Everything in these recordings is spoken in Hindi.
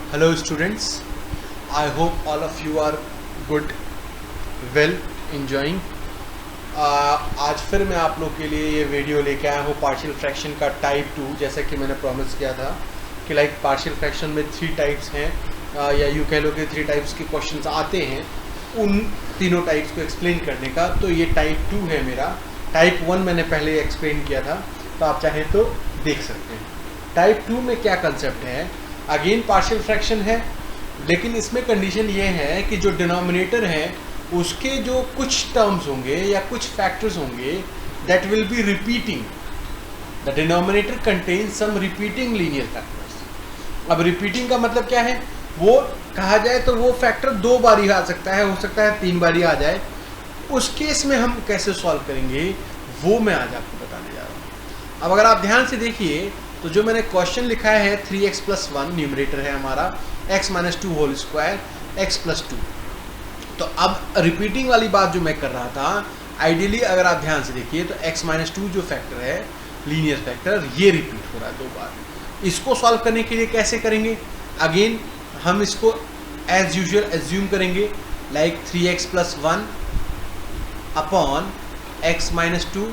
Hello students, I hope all of you are good, well, enjoying. आज फिर मैं आप लोग के लिए ये वीडियो लेके आया हूँ पार्शियल फ्रैक्शन का टाइप 2। जैसा कि मैंने प्रॉमिस किया था कि लाइक पार्शियल फ्रैक्शन में 3 टाइप्स हैं, या यूँ कह लो कि 3 टाइप्स के क्वेश्चंस आते हैं, उन तीनों टाइप्स को एक्सप्लेन करने का। तो ये टाइप 2 है मेरा। टाइप 1 मैंने पहले एक्सप्लेन किया था, तो आप चाहें तो देख सकते हैं। टाइप 2 में क्या कंसेप्ट है, अगेन पार्शियल फ्रैक्शन है, लेकिन इसमें कंडीशन ये है कि जो डिनोमिनेटर है उसके जो कुछ टर्म्स होंगे या कुछ फैक्टर्स होंगे that will be repeating. The denominator contains some repeating linear factors. अब रिपीटिंग का मतलब क्या है, वो कहा जाए तो वो फैक्टर 2 बारी आ सकता है, हो सकता है 3 बारी आ जाए। उस केस में हम कैसे सॉल्व करेंगे वो मैं आज आपको बताने जा रहा हूँ। अब अगर आप ध्यान से देखिए तो जो मैंने क्वेश्चन लिखा है 3x + 1 न्यूमरेटर है हमारा, x - 2 होल स्क्वायर x + 2। तो अब रिपीटिंग वाली बात जो मैं कर रहा था, आइडियली अगर आप ध्यान से देखिए तो x - 2 जो फैक्टर है लीनियर फैक्टर, ये रिपीट हो रहा है 2 बार। इसको सॉल्व करने के लिए कैसे करेंगे, अगेन हम इसको एज यूजुअल एज्यूम करेंगे like 3x + 1 upon x - 2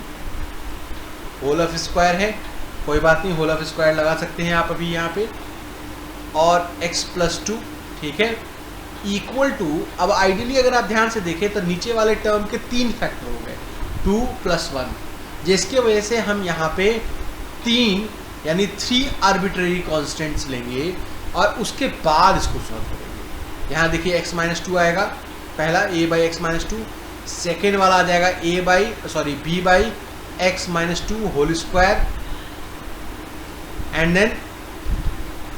whole of square है, कोई बात नहीं, होल ऑफ स्क्वायर लगा सकते हैं आप अभी यहाँ पे, और x + 2, ठीक है, इक्वल टू। अब आइडियली अगर आप ध्यान से देखें तो नीचे वाले टर्म के 3 फैक्टर हो गए, 2 + 1, जिसकी वजह से हम यहाँ पे 3 यानी 3 आर्बिट्रेरी कॉन्स्टेंट्स लेंगे और उसके बाद इसको सॉल्व करेंगे। यहाँ देखिए x - 2 आएगा, पहला a/x - 2, सेकेंड वाला आ जाएगा b/x - 2 whole square, and then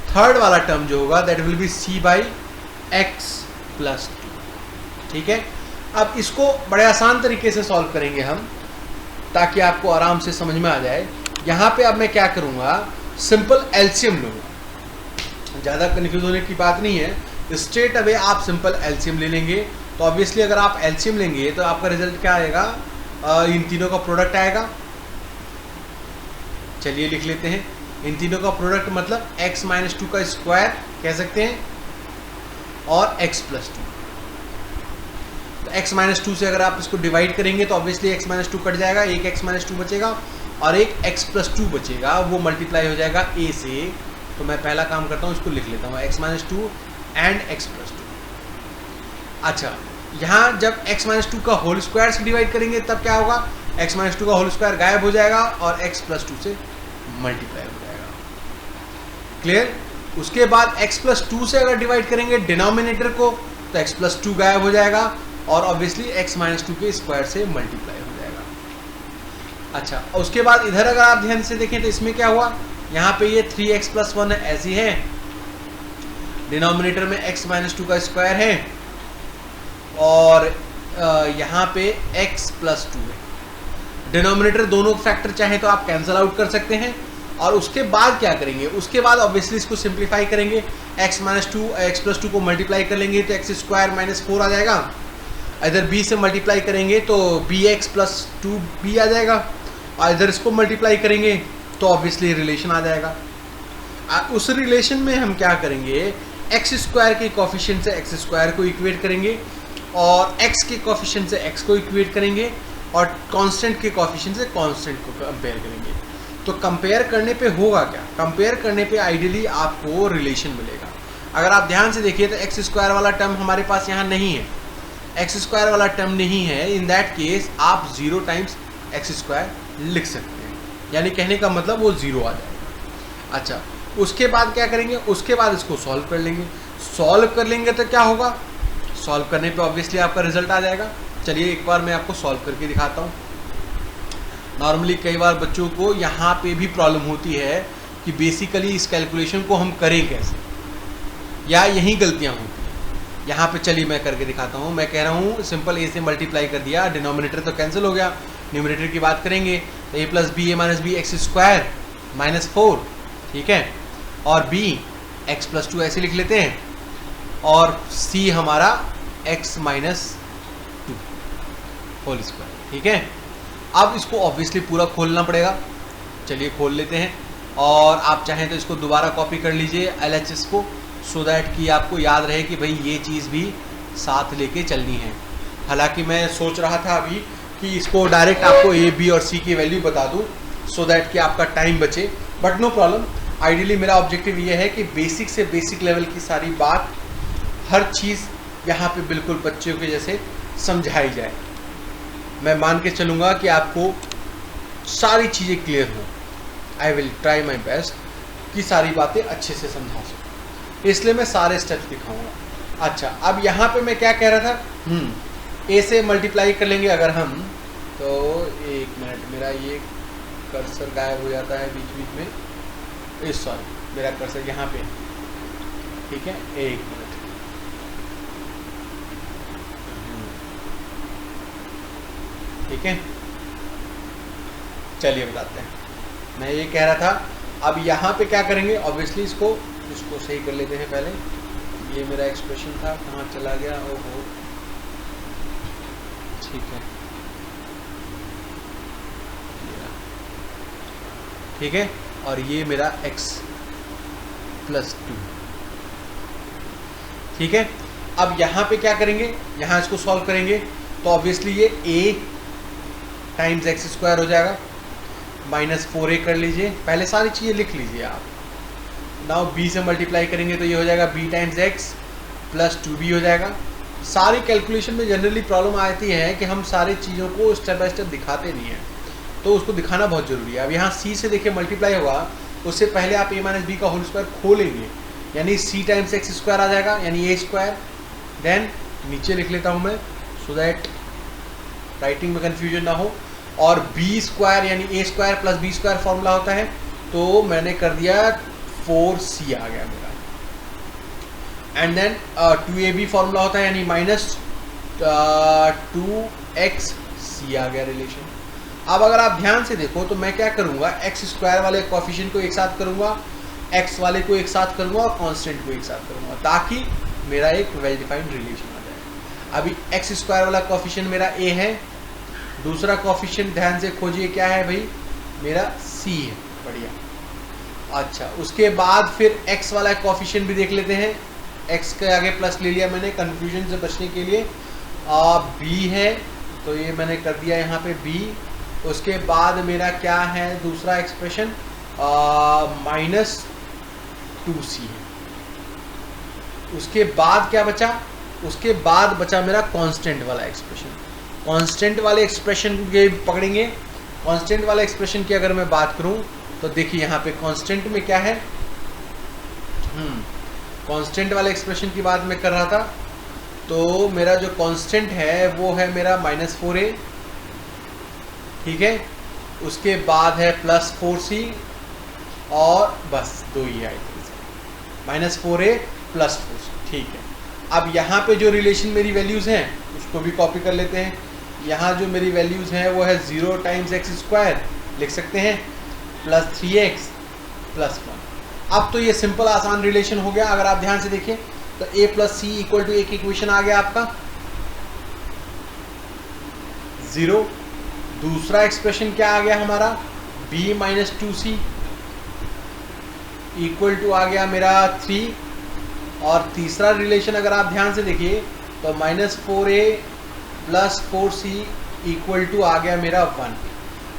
third वाला टर्म जो होगा दैट विल बी c/x + 2, ठीक है। अब इसको बड़े आसान तरीके से सॉल्व करेंगे हम, ताकि आपको आराम से समझ में आ जाए। यहाँ पे अब मैं क्या करूँगा, सिंपल एलसीएम लूँगा, ज़्यादा कन्फ्यूज होने की बात नहीं है, स्ट्रेट अवे आप सिंपल एलसीएम ले लेंगे। तो ऑब्वियसली अगर आप एलसीएम लेंगे तो आपका रिजल्ट क्या आएगा, इन तीनों का प्रोडक्ट आएगा। चलिए लिख लेते हैं, इन तीनों का प्रोडक्ट मतलब x - 2 का स्क्वायर कह सकते हैं और x + 2। तो x - 2 से अगर आप इसको डिवाइड करेंगे तो ऑब्वियसली x - 2 कट जाएगा, एक x - 2 बचेगा और एक x + 2 बचेगा, वो मल्टीप्लाई हो जाएगा a से। तो मैं पहला काम करता हूँ, इसको लिख लेता हूँ x - 2 एंड x + 2। अच्छा, यहाँ जब x - 2 का होल स्क्वायर से डिवाइड करेंगे तब क्या होगा, x - 2 का होल स्क्वायर गायब हो जाएगा और x + 2 से मल्टीप्लाई हो जाएगा। क्लियर। उसके बाद x + 2 से अगर डिवाइड करेंगे डिनोमिनेटर को तो x + 2 गायब हो जाएगा और ऑब्वियसली x - 2 के स्क्वायर से मल्टीप्लाई हो जाएगा। अच्छा, उसके बाद इधर अगर आप ध्यान से देखें तो इसमें क्या हुआ, यहाँ पे ये 3x + 1 ऐसी है, डिनोमिनेटर में x - 2 का स्क्वायर है और यहाँ पे x + 2 है। डिनोमिनेटर दोनों फैक्टर चाहे तो आप कैंसिल आउट कर सकते हैं। और उसके बाद क्या करेंगे, उसके बाद ऑब्वियसली इसको सिंप्लीफाई करेंगे, x + 2 को मल्टीप्लाई कर लेंगे तो x² - 4 आ जाएगा। इधर b से मल्टीप्लाई करेंगे तो bx + 2b आ जाएगा, और इधर इसको मल्टीप्लाई करेंगे तो ऑब्वियसली रिलेशन आ जाएगा। उस रिलेशन में हम क्या करेंगे, x² के कोफिशिएंट से x² को इक्वेट करेंगे और x के कोफिशिएंट से x को इक्वेट करेंगे और कांस्टेंट के कोफिशिएंट से कांस्टेंट को कंपेयर करेंगे। तो कंपेयर करने पे होगा क्या, कंपेयर करने पे आइडियली आपको रिलेशन मिलेगा। अगर आप ध्यान से देखिए तो x² वाला टर्म हमारे पास यहाँ नहीं है, x² वाला टर्म नहीं है, इन दैट केस आप 0 टाइम्स x² लिख सकते हैं, यानी कहने का मतलब वो 0 आ जाएगा। अच्छा, उसके बाद क्या करेंगे, उसके बाद इसको सॉल्व कर लेंगे। सॉल्व कर लेंगे तो क्या होगा, सॉल्व करने पे ऑब्वियसली आपका रिजल्ट आ जाएगा। चलिए एक बार मैं आपको सॉल्व करके दिखाता हूँ। नॉर्मली कई बार बच्चों को यहाँ पे भी प्रॉब्लम होती है कि बेसिकली इस कैलकुलेशन को हम करें कैसे, या यही गलतियाँ होती हैं। यहाँ पे चलिए मैं करके दिखाता हूँ। मैं कह रहा हूँ सिंपल a से मल्टीप्लाई कर दिया, डिनोमिनेटर तो कैंसिल हो गया, न्यूमरेटर की बात करेंगे तो a + b a - b x² - 4, ठीक है, और b x + 2 ऐसे लिख लेते हैं, और c हमारा x - 2 होल स्क्वायर, ठीक है। अब इसको ऑब्वियसली पूरा खोलना पड़ेगा, चलिए खोल लेते हैं। और आप चाहें तो इसको दोबारा कॉपी कर लीजिए LHS को, सो दैट कि आपको याद रहे कि भाई ये चीज़ भी साथ लेके चलनी है। हालांकि मैं सोच रहा था अभी कि इसको डायरेक्ट आपको ए बी और सी की वैल्यू बता दूं सो दैट कि आपका टाइम बचे, बट नो प्रॉब्लम। आइडियली मेरा ऑब्जेक्टिव ये है कि बेसिक से बेसिक लेवल की सारी बात, हर चीज़ यहाँ पे बिल्कुल बच्चों के जैसे समझाई जाए। मैं मान के चलूँगा कि आपको सारी चीज़ें क्लियर हों। I will try my best कि सारी बातें अच्छे से समझा सकूँ, इसलिए मैं सारे स्टेप्स दिखाऊंगा। अच्छा, अब यहाँ पे मैं क्या कह रहा था, ए से मल्टीप्लाई कर लेंगे अगर हम, तो एक मिनट, मेरा ये कर्सर गायब हो जाता है बीच बीच में, सॉरी मेरा कर्सर यहाँ पे, ठीक है, एक मिनट। ठीक है, चलिए बताते हैं। मैं ये कह रहा था, अब यहाँ पे क्या करेंगे, ऑब्वियसली इसको सही कर लेते हैं पहले। ये मेरा एक्सप्रेशन था, कहाँ चला गया, ओहो, ठीक है, ठीक है, और ये मेरा x + 2, ठीक है। अब यहाँ पे क्या करेंगे, यहाँ इसको सॉल्व करेंगे तो ऑब्वियसली ये a टाइम्स x² हो जाएगा, -4a कर लीजिए, पहले सारी चीज़ें लिख लीजिए आप। नाउ b से मल्टीप्लाई करेंगे तो ये हो जाएगा b टाइम्स x + 2b हो जाएगा। सारी कैलकुलेशन में जनरली प्रॉब्लम आती है कि हम सारी चीज़ों को स्टेप बाय स्टेप दिखाते नहीं हैं, तो उसको दिखाना बहुत ज़रूरी है। अब यहाँ c से देखिए मल्टीप्लाई होगा, उससे पहले आप a - b का होल स्क्वायर खोलेंगे, यानी c टाइम्स x² आ जाएगा, यानी a²। देन नीचे लिख लेता हूँ मैं सो दैट राइटिंग में कन्फ्यूजन ना हो। और b² यानी a² + b² फॉर्मूला होता है, तो मैंने कर दिया 4c आ गया मेरा। एंड देन 2ab फॉर्मूला होता है, यानी -2xc आ गया रिलेशन। अब अगर आप ध्यान से देखो तो मैं क्या करूँगा, x² वाले कोएफिशिएंट को एक साथ करूँगा, x वाले को एक साथ करूँगा और कांस्टेंट को एक साथ करूँगा, ताकि मेरा एक वेल डिफाइंड रिलेशन आ जाए। अभी x² वाला कोएफिशिएंट मेरा a है, दूसरा कोएफिशिएंट ध्यान से खोजिए क्या है भाई, मेरा c है, बढ़िया। अच्छा, उसके बाद फिर x वाला कोएफिशिएंट भी देख लेते हैं, x के आगे प्लस ले लिया मैंने कन्फ्यूजन से बचने के लिए। b है तो ये मैंने कर दिया यहाँ पे b। उसके बाद मेरा क्या है दूसरा एक्सप्रेशन, -2c है। उसके बाद क्या बचा, उसके बाद बचा मेरा कांस्टेंट वाला एक्सप्रेशन। कांस्टेंट वाले एक्सप्रेशन के पकड़ेंगे। कांस्टेंट वाले एक्सप्रेशन की अगर मैं बात करूं तो देखिए यहाँ पे कांस्टेंट में क्या है, कांस्टेंट वाले एक्सप्रेशन की बात मैं कर रहा था, तो मेरा जो कांस्टेंट है वो है मेरा -4a, ठीक है। उसके बाद है +4c और बस 2 ही आई थी, -4a + 4c, ठीक है। अब यहाँ पे जो रिलेशन मेरी वैल्यूज़ हैं उसको भी कॉपी कर लेते हैं। यहाँ जो मेरी वैल्यूज़ हैं वो है 0 टाइम्स x² लिख सकते हैं, +3x + 1। अब तो ये सिंपल आसान रिलेशन हो गया। अगर आप ध्यान से देखिए तो a + c = एक इक्वेशन आ गया आपका 0। दूसरा एक्सप्रेशन क्या आ गया हमारा, b - 2c = आ गया मेरा 3। और तीसरा रिलेशन अगर आप ध्यान से देखिए तो -4a + 4c = आ गया मेरा 1।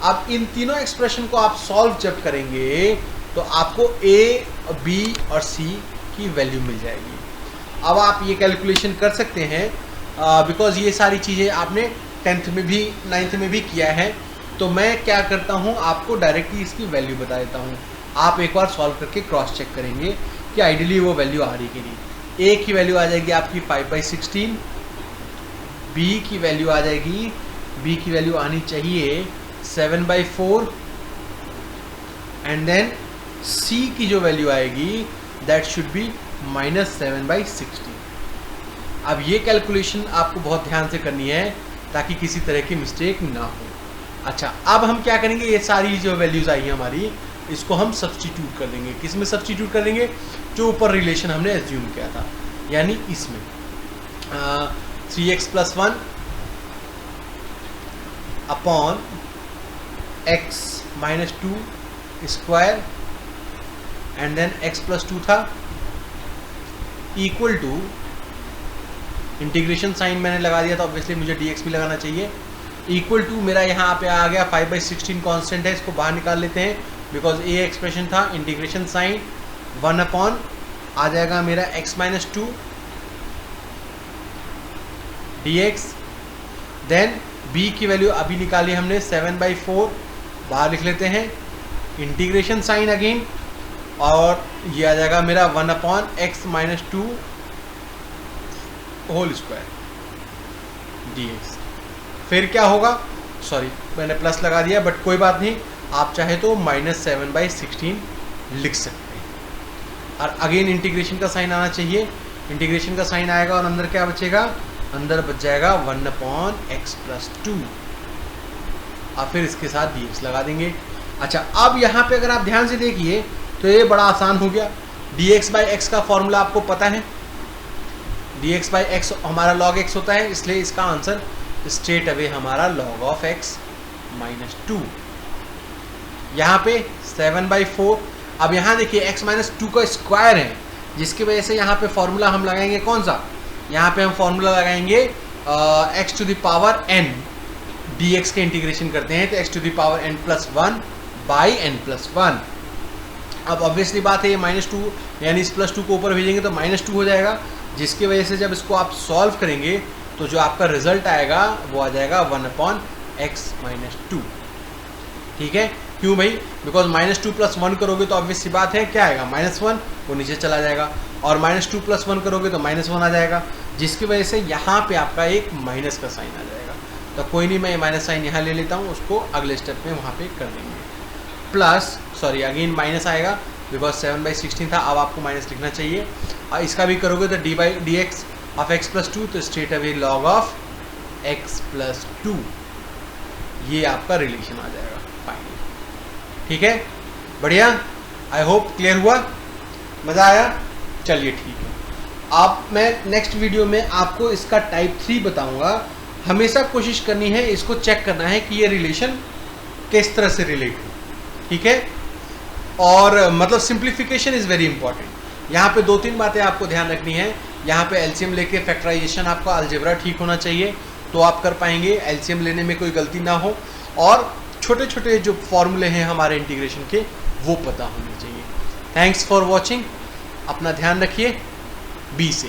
अब इन तीनों एक्सप्रेशन को आप सॉल्व जब करेंगे तो आपको a, b और c की वैल्यू मिल जाएगी। अब आप ये कैलकुलेशन कर सकते हैं बिकॉज ये सारी चीज़ें आपने 10th में भी 9th में भी किया है। तो मैं क्या करता हूँ, आपको डायरेक्टली इसकी वैल्यू बता देता हूँ। आप एक बार सॉल्व करके क्रॉस चेक करेंगे कि आइडियली वो वैल्यू आ रही कि नहीं। a की वैल्यू आ जाएगी आपकी 5/16, b की वैल्यू आ जाएगी, b की वैल्यू आनी चाहिए 7/4 एंड देन c की जो वैल्यू आएगी दैट शुड बी -7/16। अब ये कैलकुलेशन आपको बहुत ध्यान से करनी है ताकि किसी तरह की मिस्टेक ना हो। अच्छा, अब हम क्या करेंगे, ये सारी जो वैल्यूज़ आई हैं हमारी, इसको हम सब्स्टिट्यूट कर देंगे। किस में सब्स्टिट्यूट कर देंगे, जो ऊपर रिलेशन हमने एज्यूम किया था, यानी इसमें 3x + 1 upon x - 2 square and then x + 2 था इक्वल टू, इंटीग्रेशन साइन मैंने लगा दिया था, ऑब्वियसली मुझे dx भी लगाना चाहिए, इक्वल टू मेरा यहाँ पे आ गया 5/16 कांस्टेंट है, इसको बाहर निकाल लेते हैं बिकॉज ये एक्सप्रेशन था, इंटीग्रेशन साइन 1 अपॉन आ जाएगा मेरा x minus 2 dx, then b की वैल्यू अभी निकाली हमने 7/4, बाहर लिख लेते हैं, इंटीग्रेशन साइन अगेन, और ये आ जाएगा मेरा 1 upon x minus 2 whole square dx। फिर क्या होगा, सॉरी मैंने प्लस लगा दिया बट कोई बात नहीं, आप चाहे तो -7/16 लिख सकते हैं। और अगेन इंटीग्रेशन का साइन आना चाहिए, इंटीग्रेशन का साइन आएगा और अंदर क्या बचेगा, अंदर बच जाएगा 1 अपॉन x प्लस 2, और फिर इसके साथ dx लगा देंगे। अच्छा, अब यहाँ पे अगर आप ध्यान से देखिए तो ये बड़ा आसान हो गया, dx/x का फॉर्मूला आपको पता है, dx/x हमारा log x होता है, इसलिए इसका आंसर स्ट्रेट अवे हमारा log ऑफ x माइनस 2, यहाँ पे 7/4। अब यहाँ देखिए x माइनस 2 का स्क्वायर है, जिसकी वजह से यहाँ पे फॉर्मूला हम लगाएंगे कौन सा, यहाँ पे हम फॉर्मूला लगाएंगे x to the power n, dx के इंटीग्रेशन करते हैं तो x to the power n plus 1 by n plus 1। अब ऑब्वियसली बात है ये -2 यानी इस +2 को ऊपर भेजेंगे तो -2 हो जाएगा, जिसकी वजह से जब इसको आप सॉल्व करेंगे तो जो आपका रिजल्ट आएगा वो आ जाएगा 1 अपॉन x माइनस 2। ठीक है, क्यों भाई, बिकॉज -2 + 1 करोगे तो ऑब्वियस सी बात है क्या आएगा, -1, वो नीचे चला जाएगा, और -2 + 1 करोगे तो -1 आ जाएगा, जिसकी वजह से यहाँ पे आपका एक माइनस का साइन आ जाएगा। तो कोई नहीं, मैं माइनस साइन यहाँ ले लेता हूँ, उसको अगले स्टेप में वहाँ पे कर देंगे। प्लस सॉरी अगेन माइनस आएगा बिकॉज 7/16 था, अब आपको माइनस लिखना चाहिए, और इसका भी करोगे तो d/dx ऑफ x प्लस 2, तो straight away log of x plus 2, ये आपका रिलेशन आ जाएगा फाइनली। ठीक है, बढ़िया, आई होप क्लियर हुआ, मज़ा आया, चलिए ठीक है। अब मैं नेक्स्ट वीडियो में आपको इसका टाइप 3 बताऊंगा। हमेशा कोशिश करनी है, इसको चेक करना है कि ये रिलेशन किस तरह से रिलेट है। ठीक है, और मतलब सिंप्लीफिकेशन इज़ वेरी इंपॉर्टेंट। यहाँ पे 2-3 बातें आपको ध्यान रखनी है। यहाँ पे एलसीएम लेके फैक्टराइजेशन आपका अलजेब्रा ठीक होना चाहिए तो आप कर पाएंगे, एलसीएम लेने में कोई गलती ना हो, और छोटे छोटे जो फॉर्मूले हैं हमारे इंटीग्रेशन के वो पता होने चाहिए। थैंक्स फॉर वॉचिंग, अपना ध्यान रखिए, बी से।